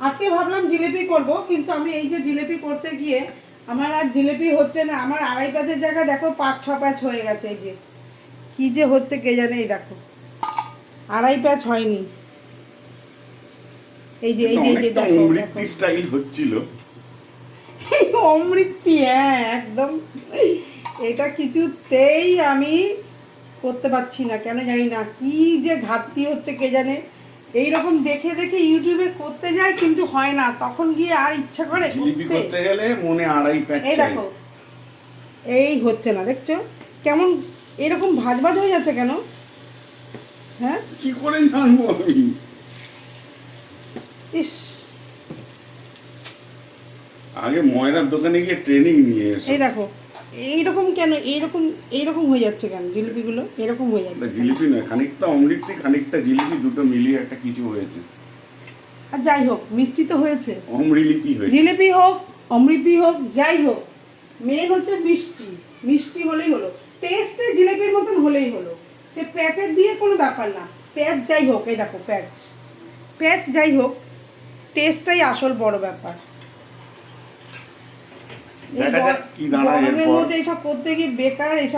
আজকে ভাবলাম জিলিপি করব, কিন্তু আমি এই যে জিলিপি করতে গিয়ে আমার আর জিলিপি হচ্ছে না। আমার 2.5 প্যাচের জায়গায় দেখো 5-6 প্যাচ হয়ে গেছে। এই যে কি যে হচ্ছে কে জানে। এই দেখো 2.5 প্যাচ হয়নি। এই যে দেখো অমৃতি স্টাইল হচ্ছিল। অমৃতি, হ্যাঁ একদম। এটা কিছুতেই আমি করতে পারছি না, কেন জানি না, কি যে ঘাটতি হচ্ছে কে জানে। এইরকম দেখে দেখে ইউটিউবে করতে যায় কিন্তু হয় না, তখন গিয়ে আর ইচ্ছা করে জিলিপি করতে গেলে মনে 2.5 প্যাচ এই চাই। দেখো এই হচ্ছে না, দেখছো কেমন এরকম ভাজ ভাজ হয়ে যাচ্ছে কেন? হ্যাঁ কি করে জানবো আমি? ইস, আগে ময়রার দোকানে গিয়ে ট্রেনিং নিয়ে এসো। এই দেখো এইরকম কেন, এইরকম হয়ে যাচ্ছে কেন জিলিপিগুলো এরকম হয়ে এটা যাচ্ছে? জিলিপি নয়, খানিকটা অমৃতি খানিকটা জিলিপি, দুটো মিলিয়ে একটা কিছু হয়েছে। আর যাই হোক, মিষ্টি তো হয়েছে। অমৃলিপি হয়েছে। জিলিপি হোক, অমৃতি হোক, যাই হোক, মেন হচ্ছে মিষ্টি। মিষ্টি হলেই হলো, টেস্টে জিলিপির মতন হলেই হলো। সে প্যাচের দিয়ে কোনো ব্যাপার না, প্যাচ যাই হোক, এই দেখো প্যাচ যাই হোক, টেস্টটাই আসল বড় ব্যাপার। এই দেখা যাক কি দাঁড়ায় গরমের এরপর। মধ্যে এসব করতে গিয়ে বেকার এসব